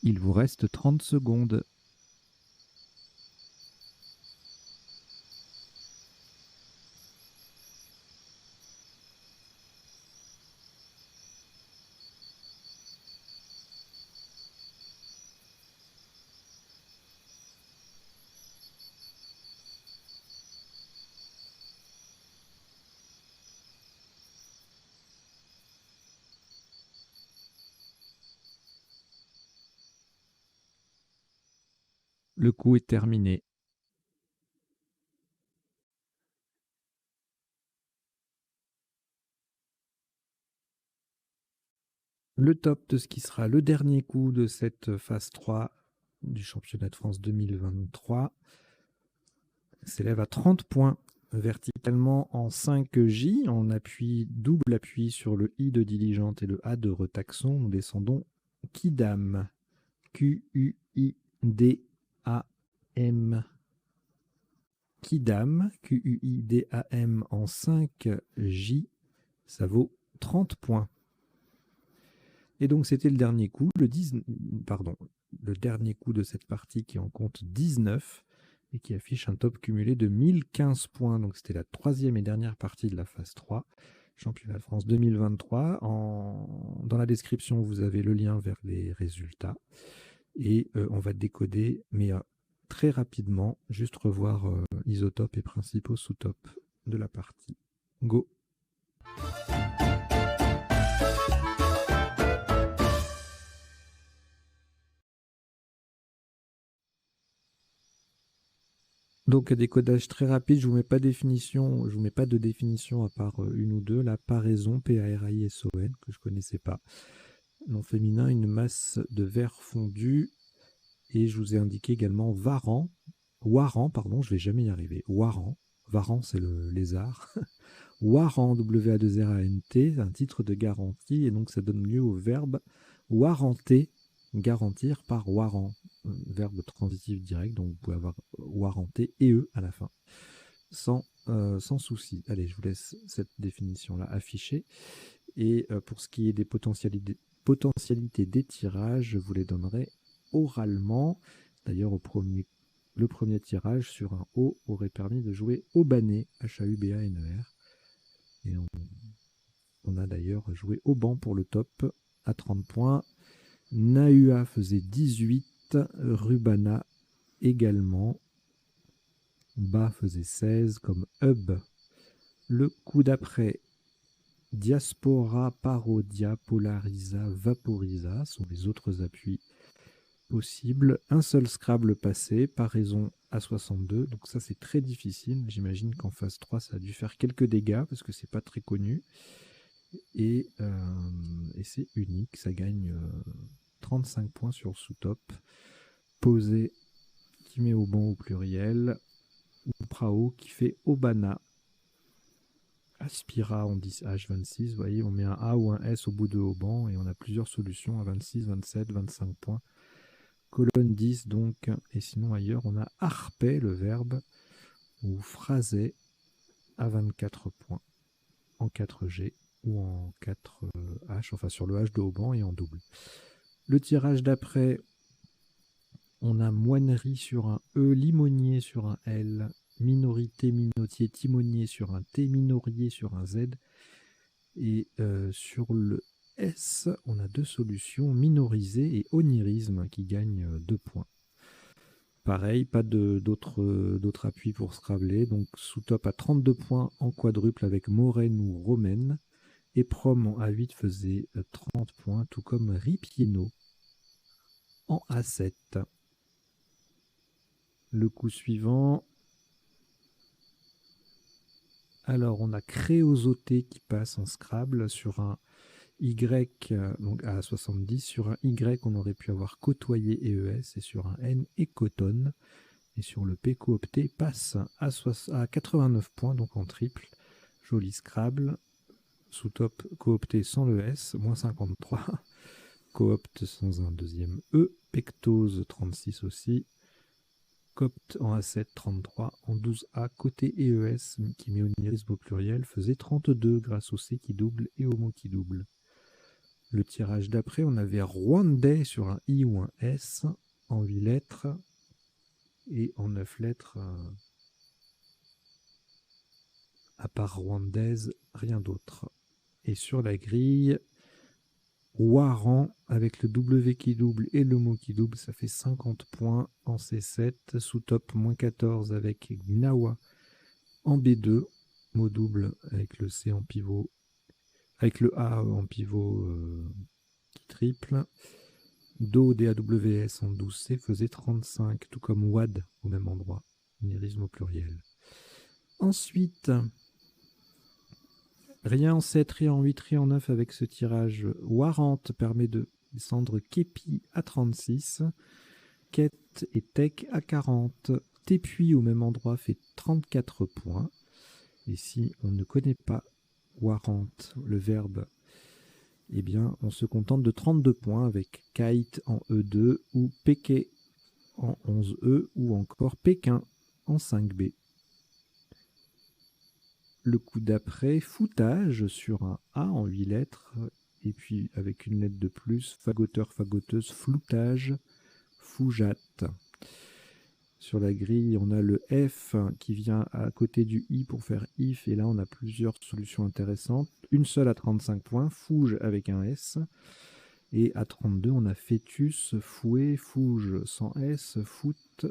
Il vous reste 30 secondes. Le coup est terminé. Le top de ce qui sera le dernier coup de cette phase 3 du championnat de France 2023 s'élève à 30 points verticalement en 5J, en appui, double appui sur le I de diligente et le A de retaxon. Nous descendons Quidam, Q-U-I-D-A-M. Quidam, Q-U-I-D-A-M en 5J, ça vaut 30 points. Et donc c'était le dernier coup, le dernier coup de cette partie qui en compte 19 et qui affiche un top cumulé de 1015 points. Donc c'était la troisième et dernière partie de la phase 3, championnat de France 2023. Dans la description, vous avez le lien vers les résultats. Et on va décoder, mais très rapidement, juste revoir isotope et principaux sous-top de la partie. Go! Donc décodage très rapide, je vous mets pas de définition à part une ou deux. La paraison, P-A-R-I-S-O-N, que je connaissais pas. Nom féminin, une masse de verre fondu. Et je vous ai indiqué également Waran, pardon, je vais jamais y arriver. Waran, c'est le lézard. Warrant, W-A-2-R-A-N-T, un titre de garantie, et donc ça donne lieu au verbe warranter, garantir par warrant, verbe transitif direct, donc vous pouvez avoir warranter et E à la fin, sans souci. Allez, je vous laisse cette définition-là affichée. Et pour ce qui est des potentialités d'étirage, je vous les donnerai oralement. D'ailleurs, le premier tirage sur un O aurait permis de jouer Aubané, H-A-U-B-A-N-E-R. Et on a d'ailleurs joué Auban pour le top à 30 points. Nahua faisait 18, Rubana également. Bas faisait 16 comme Hub. Le coup d'après, Diaspora, Parodia, Polarisa, Vaporisa sont les autres appuis possibles. Un seul Scrabble passé, paraison à 62. Donc ça c'est très difficile. J'imagine qu'en phase 3 ça a dû faire quelques dégâts parce que c'est pas très connu. Et c'est unique, ça gagne 35 points sur le sous-top. Posé qui met au banc au pluriel. Ou Prao qui fait Obana. Aspira en 10H26, vous voyez, on met un A ou un S au bout de Auban et on a plusieurs solutions à 26, 27, 25 points. Colonne 10 donc, et sinon ailleurs on a Harpé, le verbe, ou Phrasé à 24 points en 4G ou en 4H, enfin sur le H de Auban et en double. Le tirage d'après, on a moinerie sur un E, limonier sur un L, minorité, minotier, timonier sur un T, minorier sur un Z. Et sur le S, on a deux solutions, minorisé et onirisme, qui gagnent 2 points. Pareil, pas d'autres appuis pour Scrabbler. Donc sous-top à 32 points en quadruple avec Moraine ou Romaine. Et Prom en A8 faisait 30 points, tout comme Ripieno en A7. Le coup suivant. Alors, on a Créosoté qui passe en Scrabble sur un Y, donc à 70. Sur un Y, on aurait pu avoir côtoyé EES, et sur un N, Écotonne. Et sur le P, coopté passe à 89 points, donc en triple. Joli Scrabble. Sous-top, coopté sans le S, moins 53. Coopte sans un deuxième E. Pectose, 36 aussi. Copte en A7, 33. En 12A, côté EES, qui met onirisme au pluriel, faisait 32 grâce au C qui double et au mot qui double. Le tirage d'après, on avait Rwandais sur un I ou un S en 8 lettres et en 9 lettres, à part rwandaise, rien d'autre. Et sur la grille, Waran avec le W qui double et le mot qui double, ça fait 50 points en C7. Sous-top, moins 14 avec Gnawa en B2, mot double avec le C en pivot, avec le A en pivot qui triple. Do DAWS en 12C faisait 35, tout comme WAD au même endroit, onirisme au pluriel. Ensuite, Rien en 7, rien en 8, rien en 9 avec ce tirage. Warrant permet de descendre Kepi à 36. Ket et Tech à 40. Tepuis au même endroit fait 34 points. Et si on ne connaît pas Warrant, le verbe, eh bien on se contente de 32 points avec Kite en E2 ou Péquet en 11E ou encore Pékin en 5B. Le coup d'après, foutage sur un A en 8 lettres, et puis avec une lettre de plus, fagoteur, fagoteuse, floutage, foujate. Sur la grille, on a le F qui vient à côté du I pour faire if, et là on a plusieurs solutions intéressantes. Une seule à 35 points, fouge avec un S, et à 32 on a fœtus, fouet, fouge sans S, foot,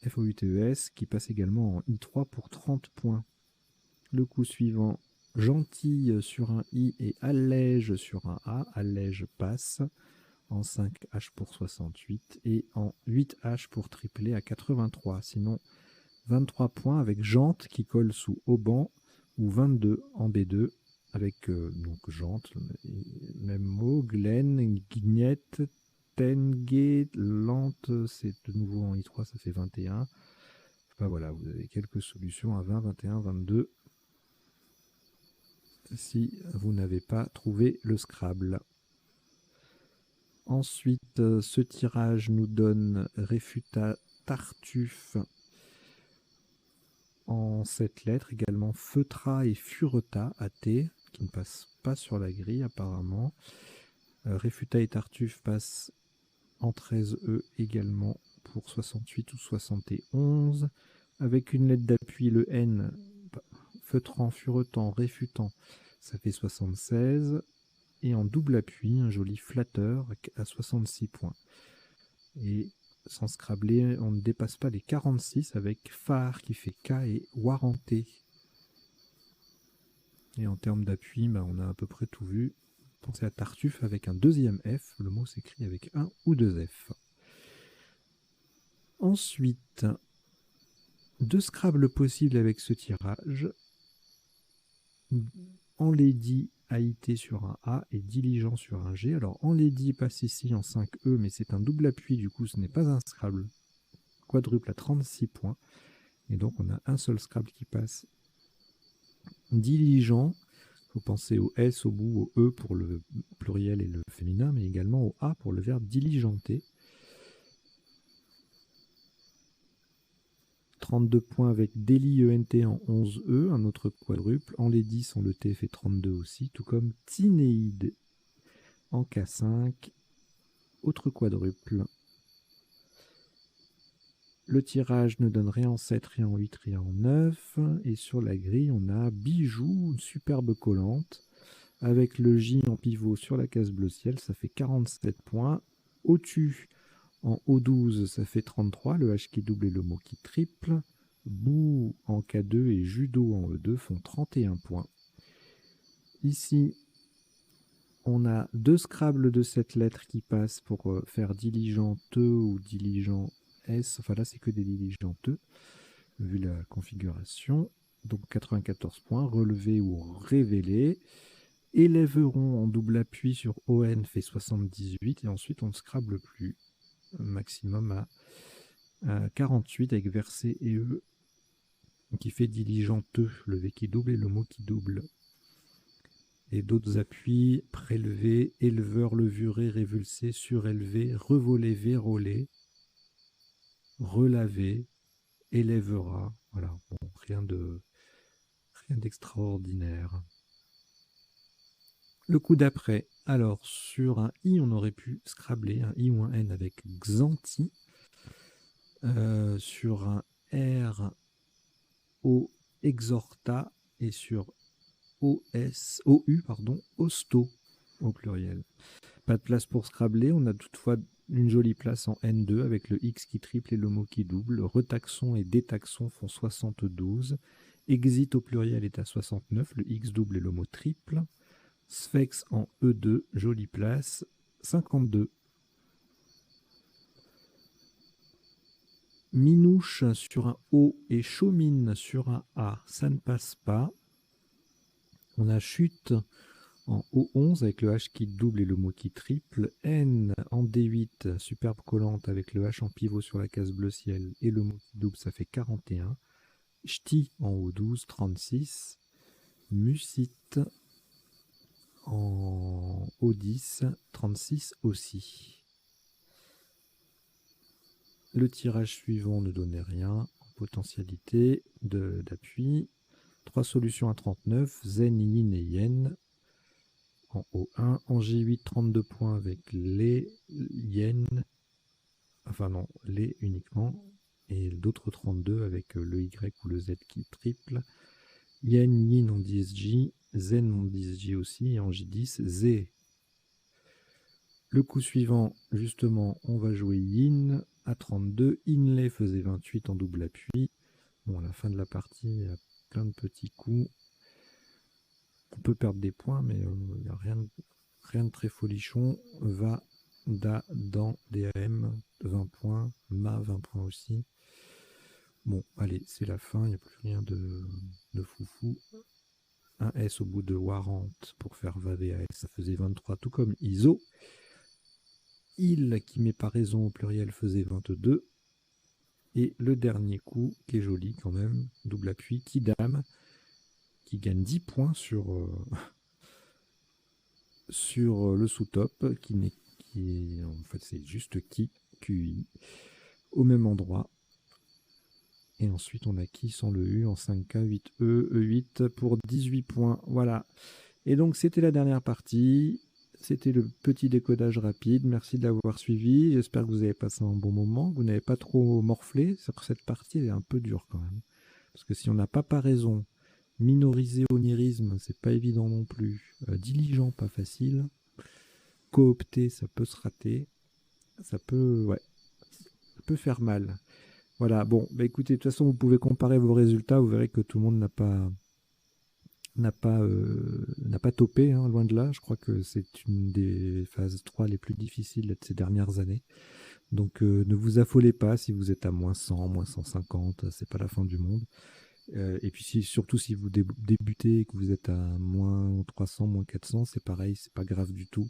F-O-U-T-E-S, qui passe également en I3 pour 30 points. Le coup suivant, gentille sur un I et allège sur un A. Allège passe en 5H pour 68 et en 8H pour tripler à 83. Sinon, 23 points avec jante qui colle sous auban ou 22 en B2 avec donc jante, même mot, Glen, Guignette, Tengue, lente, c'est de nouveau en I3, ça fait 21. Enfin, voilà, vous avez quelques solutions à 20, 21, 22. Si vous n'avez pas trouvé le Scrabble. Ensuite, ce tirage nous donne Réfuta Tartuffe en 7 lettres, également Feutra et Fureta à T, qui ne passent pas sur la grille apparemment. Réfuta et Tartuffe passent en 13E également pour 68 ou 71. Avec une lettre d'appui, le N, Feutrant, Furetant, Réfutant, ça fait 76. Et en double appui, un joli flatteur à 66 points. Et sans scrabler, on ne dépasse pas les 46 avec phare qui fait K et warranté. Et en termes d'appui, on a à peu près tout vu. Pensez à Tartuffe avec un deuxième F. Le mot s'écrit avec un ou deux F. Ensuite, deux Scrabble possibles avec ce tirage. Enlady AIT sur un A et diligent sur un G. Alors Enlady passe ici en 5E, mais c'est un double appui, du coup ce n'est pas un Scrabble. Quadruple à 36 points. Et donc on a un seul Scrabble qui passe. Diligent, il faut penser au S au bout, au E pour le pluriel et le féminin, mais également au A pour le verbe diligenter. 32 points avec Déli ENT en 11E, un autre quadruple. Enlady sans le T fait 32 aussi, tout comme Tinéide en K5, autre quadruple. Le tirage ne donne rien en 7, rien en 8, rien en 9. Et sur la grille, on a Bijou, une superbe collante. Avec le J en pivot sur la case bleu ciel, ça fait 47 points. Au-tu en O12, ça fait 33. Le H qui double et le mot qui triple. Bou en K2 et Judo en E2 font 31 points. Ici, on a deux Scrabble de cette lettre qui passent pour faire diligenteux ou diligent S. Enfin là, c'est que des diligenteux, vu la configuration. Donc 94 points, relevé ou révélé. Élèveront en double appui sur ON fait 78. Et ensuite, on ne Scrabble plus. Maximum à 48 avec versé et E qui fait diligenteux, le V qui double et le mot qui double. Et d'autres appuis, prélevé, éleveur, levuré, révulsé, surélevé, revolé, vérolé, relavé, élèvera. Voilà, bon, rien d'extraordinaire. Le coup d'après, alors sur un I, on aurait pu scrabler un I ou un N avec Xanti. Sur un R, O, exhorta, et sur OU, hosto, au pluriel. Pas de place pour scrabler, on a toutefois une jolie place en N2 avec le X qui triple et le mot qui double. Retaxon et détaxon font 72. Exit au pluriel est à 69, le X double et le mot triple. Sphex en E2, jolie place, 52. Minouche sur un O et Chaumine sur un A, ça ne passe pas. On a chute en O11 avec le H qui double et le mot qui triple. N en D8, superbe collante avec le H en pivot sur la case bleu ciel et le mot qui double, ça fait 41. Ch'ti en O12, 36. Musite en O10, 36 aussi. Le tirage suivant ne donnait rien en potentialité d'appui. 3 solutions à 39, Zen, Yin et Yen en O1. En G8, 32 points avec les Yen, enfin non, les uniquement, et d'autres 32 avec le Y ou le Z qui triple. Yen, Yin en 10J, Zen en 10J aussi, et en J10, Z. Le coup suivant, justement, on va jouer Yin à 32. Inlay faisait 28 en double appui. Bon, à la fin de la partie, il y a plein de petits coups. On peut perdre des points, mais il n'y a rien de très folichon. Va, Da, Dan, DAM, 20 points. Ma, 20 points aussi. Bon, allez, c'est la fin, il n'y a plus rien de foufou. Un S au bout de Warrant pour faire VAVAS, ça faisait 23, tout comme ISO. Il, qui met pas raison au pluriel, faisait 22. Et le dernier coup, qui est joli quand même, double appui, qui dame, qui gagne 10 points sur, sur le sous-top, qui est en fait c'est juste QI, au même endroit. Et ensuite on a qui sans le U en 5K, 8E, E8 pour 18 points. Voilà. Et donc c'était la dernière partie. C'était le petit décodage rapide. Merci de l'avoir suivi. J'espère que vous avez passé un bon moment, que vous n'avez pas trop morflé. Cette partie elle est un peu dure quand même. Parce que si on n'a pas raison, minorisé onirisme, c'est pas évident non plus. Diligent, pas facile. Coopté, ça peut se rater. Ça peut, ouais, ça peut faire mal. Voilà, bon, bah écoutez, de toute façon, vous pouvez comparer vos résultats. Vous verrez que tout le monde n'a pas topé, hein, loin de là. Je crois que c'est une des phases 3 les plus difficiles de ces dernières années. Donc ne vous affolez pas si vous êtes à moins 100, moins 150, c'est pas la fin du monde. Et puis surtout si vous débutez et que vous êtes à moins 300, moins 400, c'est pareil, c'est pas grave du tout.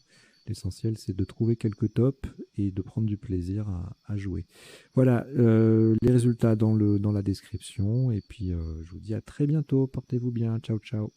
L'essentiel, c'est de trouver quelques tops et de prendre du plaisir à jouer. Voilà, les résultats dans la description. Et puis, je vous dis à très bientôt. Portez-vous bien. Ciao, ciao.